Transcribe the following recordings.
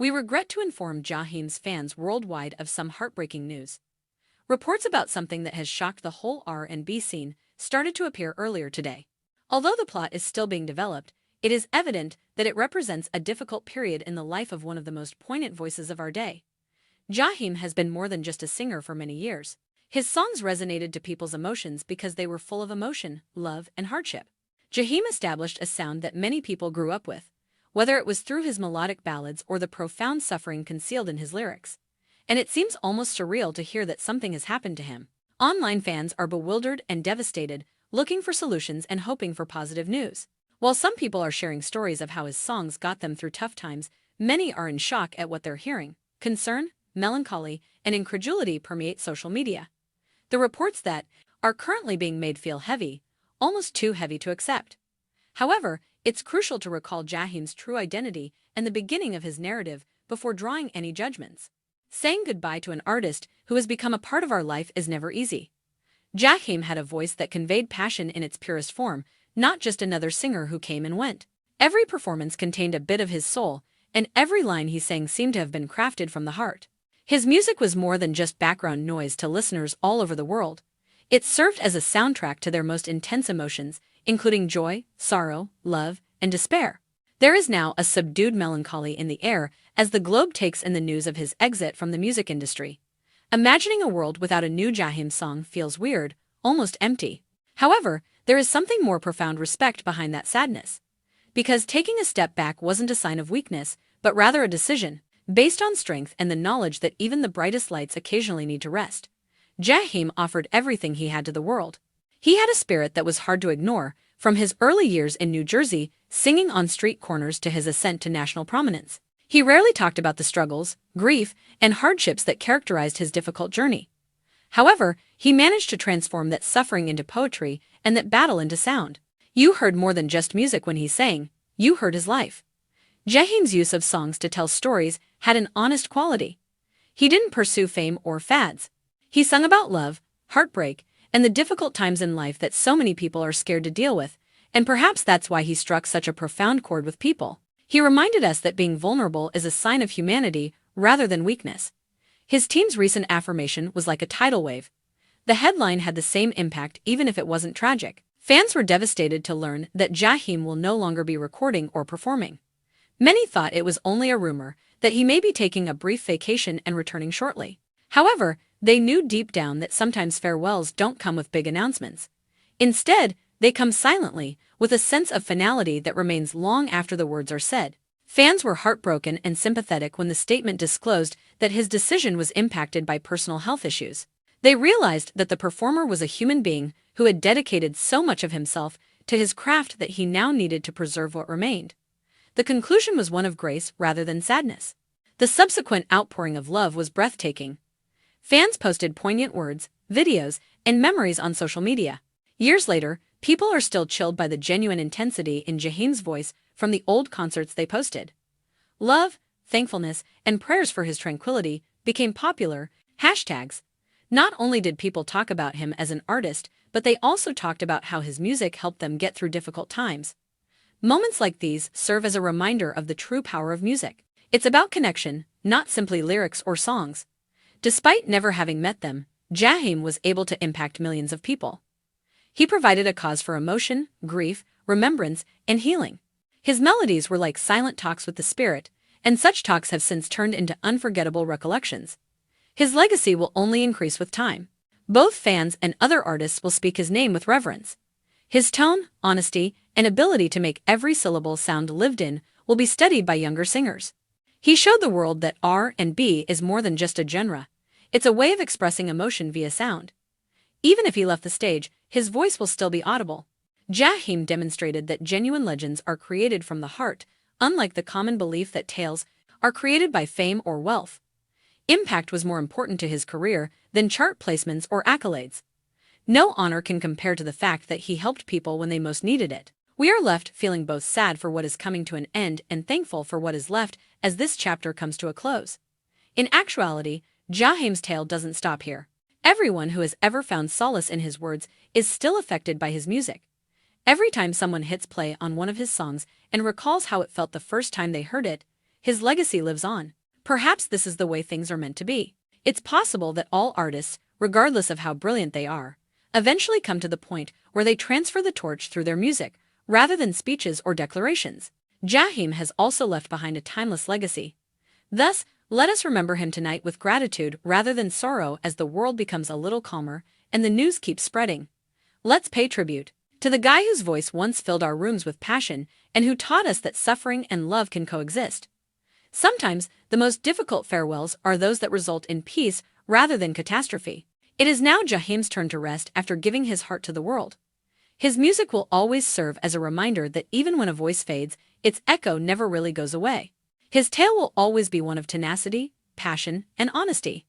We regret to inform Jaheim's fans worldwide of some heartbreaking news. Reports about something that has shocked the whole R&B scene started to appear earlier today. Although the plot is still being developed, it is evident that it represents a difficult period in the life of one of the most poignant voices of our day. Jaheim has been more than just a singer for many years. His songs resonated to people's emotions because they were full of emotion, love, and hardship. Jaheim established a sound that many people grew up with, whether it was through his melodic ballads or the profound suffering concealed in his lyrics. And it seems almost surreal to hear that something has happened to him. Online fans are bewildered and devastated, looking for solutions and hoping for positive news. While some people are sharing stories of how his songs got them through tough times, many are in shock at what they're hearing. Concern, melancholy, and incredulity permeate social media. The reports that are currently being made feel heavy, almost too heavy to accept. However, it's crucial to recall Jaheim's true identity and the beginning of his narrative before drawing any judgments. Saying goodbye to an artist who has become a part of our life is never easy. Jaheim had a voice that conveyed passion in its purest form, not just another singer who came and went. Every performance contained a bit of his soul, and every line he sang seemed to have been crafted from the heart. His music was more than just background noise to listeners all over the world. It served as a soundtrack to their most intense emotions, including joy, sorrow, love, and despair. There is now a subdued melancholy in the air as the globe takes in the news of his exit from the music industry. Imagining a world without a new Jaheim song feels weird, almost empty. However, there is something more profound respect behind that sadness. Because taking a step back wasn't a sign of weakness, but rather a decision, based on strength and the knowledge that even the brightest lights occasionally need to rest. Jaheim offered everything he had to the world. He had a spirit that was hard to ignore, from his early years in New Jersey, singing on street corners to his ascent to national prominence. He rarely talked about the struggles, grief, and hardships that characterized his difficult journey. However, he managed to transform that suffering into poetry and that battle into sound. You heard more than just music when he sang, you heard his life. Jaheim's use of songs to tell stories had an honest quality. He didn't pursue fame or fads. He sung about love, heartbreak, and the difficult times in life that so many people are scared to deal with, and perhaps that's why he struck such a profound chord with people. He reminded us that being vulnerable is a sign of humanity rather than weakness. His team's recent affirmation was like a tidal wave. The headline had the same impact even if it wasn't tragic. Fans were devastated to learn that Jaheim will no longer be recording or performing. Many thought it was only a rumor that he may be taking a brief vacation and returning shortly. However, they knew deep down that sometimes farewells don't come with big announcements. Instead, they come silently, with a sense of finality that remains long after the words are said. Fans were heartbroken and sympathetic when the statement disclosed that his decision was impacted by personal health issues. They realized that the performer was a human being who had dedicated so much of himself to his craft that he now needed to preserve what remained. The conclusion was one of grace rather than sadness. The subsequent outpouring of love was breathtaking. Fans posted poignant words, videos, and memories on social media. Years later, people are still chilled by the genuine intensity in Jaheim's voice from the old concerts they posted. Love, thankfulness, and prayers for his tranquility became popular hashtags. Not only did people talk about him as an artist, but they also talked about how his music helped them get through difficult times. Moments like these serve as a reminder of the true power of music. It's about connection, not simply lyrics or songs. Despite never having met them, Jaheim was able to impact millions of people. He provided a cause for emotion, grief, remembrance, and healing. His melodies were like silent talks with the spirit, and such talks have since turned into unforgettable recollections. His legacy will only increase with time. Both fans and other artists will speak his name with reverence. His tone, honesty, and ability to make every syllable sound lived in will be studied by younger singers. He showed the world that R&B is more than just a genre. It's a way of expressing emotion via sound. Even if he left the stage, his voice will still be audible. Jaheim demonstrated that genuine legends are created from the heart, unlike the common belief that tales are created by fame or wealth. Impact was more important to his career than chart placements or accolades. No honor can compare to the fact that he helped people when they most needed it. We are left feeling both sad for what is coming to an end and thankful for what is left as this chapter comes to a close. In actuality, Jaheim's tale doesn't stop here. Everyone who has ever found solace in his words is still affected by his music. Every time someone hits play on one of his songs and recalls how it felt the first time they heard it, his legacy lives on. Perhaps this is the way things are meant to be. It's possible that all artists, regardless of how brilliant they are, eventually come to the point where they transfer the torch through their music, rather than speeches or declarations. Jaheim has also left behind a timeless legacy. Thus, let us remember him tonight with gratitude rather than sorrow as the world becomes a little calmer and the news keeps spreading. Let's pay tribute to the guy whose voice once filled our rooms with passion and who taught us that suffering and love can coexist. Sometimes, the most difficult farewells are those that result in peace rather than catastrophe. It is now Jaheim's turn to rest after giving his heart to the world. His music will always serve as a reminder that even when a voice fades, its echo never really goes away. His tale will always be one of tenacity, passion, and honesty.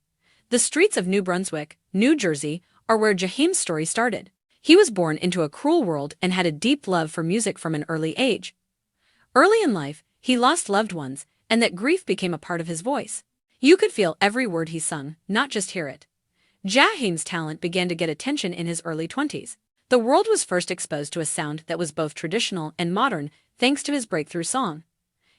The streets of New Brunswick, New Jersey, are where Jaheim's story started. He was born into a cruel world and had a deep love for music from an early age. Early in life, he lost loved ones, and that grief became a part of his voice. You could feel every word he sung, not just hear it. Jaheim's talent began to get attention in his early 20s. The world was first exposed to a sound that was both traditional and modern thanks to his breakthrough song.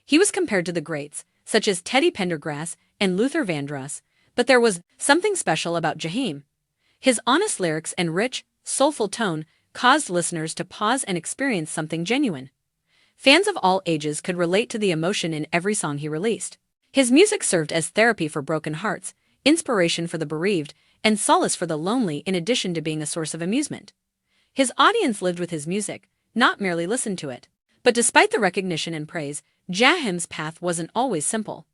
He was compared to the greats, such as Teddy Pendergrass and Luther Vandross, but there was something special about Jaheim. His honest lyrics and rich, soulful tone caused listeners to pause and experience something genuine. Fans of all ages could relate to the emotion in every song he released. His music served as therapy for broken hearts, inspiration for the bereaved, and solace for the lonely in addition to being a source of amusement. His audience lived with his music, not merely listened to it. But despite the recognition and praise, Jaheim's path wasn't always simple.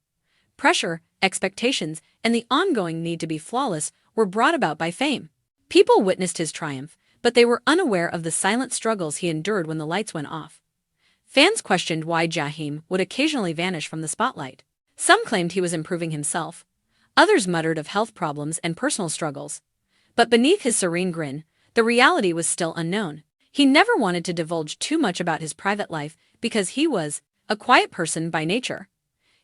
Pressure, expectations, and the ongoing need to be flawless were brought about by fame. People witnessed his triumph, but they were unaware of the silent struggles he endured when the lights went off. Fans questioned why Jaheim would occasionally vanish from the spotlight. Some claimed he was improving himself. Others muttered of health problems and personal struggles. But beneath his serene grin, the reality was still unknown. He never wanted to divulge too much about his private life because he was a quiet person by nature.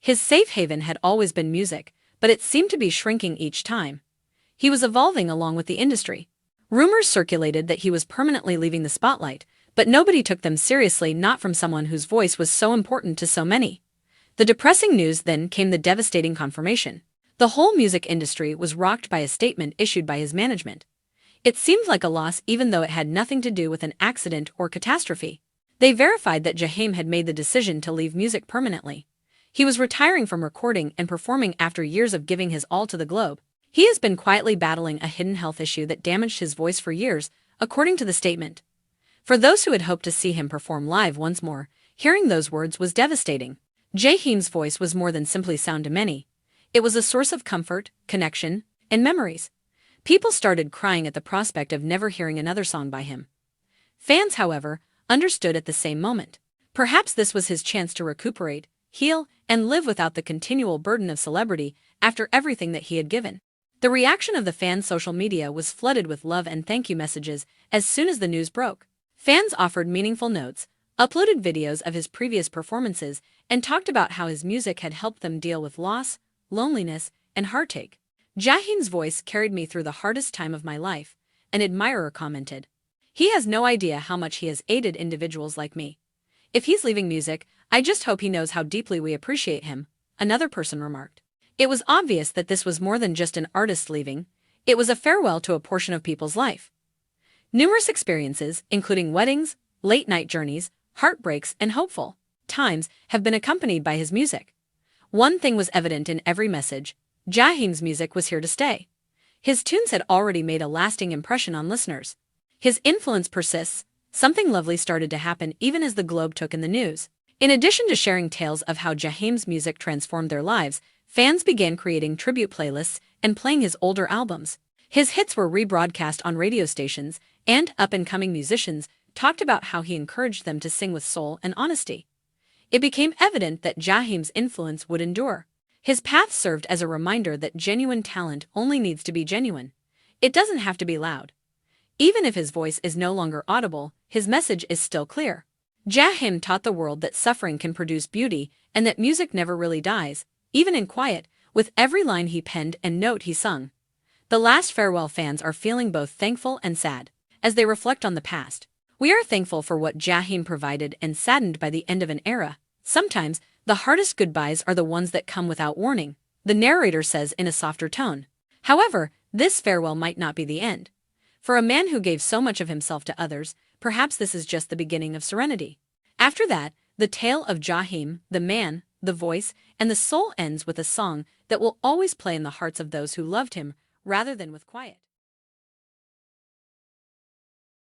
His safe haven had always been music, but it seemed to be shrinking each time. He was evolving along with the industry. Rumors circulated that he was permanently leaving the spotlight, but nobody took them seriously, not from someone whose voice was so important to so many. The depressing news then came the devastating confirmation. The whole music industry was rocked by a statement issued by his management. It seemed like a loss even though it had nothing to do with an accident or catastrophe. They verified that Jaheim had made the decision to leave music permanently. He was retiring from recording and performing after years of giving his all to the globe. He has been quietly battling a hidden health issue that damaged his voice for years, according to the statement. For those who had hoped to see him perform live once more, hearing those words was devastating. Jaheim's voice was more than simply sound to many. It was a source of comfort, connection, and memories. People started crying at the prospect of never hearing another song by him. Fans, however, understood at the same moment. Perhaps this was his chance to recuperate, heal, and live without the continual burden of celebrity after everything that he had given. The reaction of the fans' social media was flooded with love and thank you messages as soon as the news broke. Fans offered meaningful notes, uploaded videos of his previous performances, and talked about how his music had helped them deal with loss, loneliness, and heartache. Jaheim's voice carried me through the hardest time of my life, an admirer commented. He has no idea how much he has aided individuals like me. If he's leaving music, I just hope he knows how deeply we appreciate him, another person remarked. It was obvious that this was more than just an artist leaving, it was a farewell to a portion of people's life. Numerous experiences, including weddings, late-night journeys, heartbreaks, and hopeful times, have been accompanied by his music. One thing was evident in every message: Jaheim's music was here to stay. His tunes had already made a lasting impression on listeners. His influence persists. Something lovely started to happen even as the globe took in the news. In addition to sharing tales of how Jaheim's music transformed their lives, fans began creating tribute playlists and playing his older albums. His hits were rebroadcast on radio stations, and up-and-coming musicians talked about how he encouraged them to sing with soul and honesty. It became evident that Jaheim's influence would endure. His path served as a reminder that genuine talent only needs to be genuine. It doesn't have to be loud. Even if his voice is no longer audible, his message is still clear. Jaheim taught the world that suffering can produce beauty and that music never really dies, even in quiet, with every line he penned and note he sung. The last farewell fans are feeling both thankful and sad. As they reflect on the past, we are thankful for what Jaheim provided and saddened by the end of an era. Sometimes, The hardest goodbyes are the ones that come without warning, the narrator says in a softer tone. However, this farewell might not be the end. For a man who gave so much of himself to others, perhaps this is just the beginning of serenity. After that, the tale of Jaheim, the man, the voice, and the soul ends with a song that will always play in the hearts of those who loved him, rather than with quiet.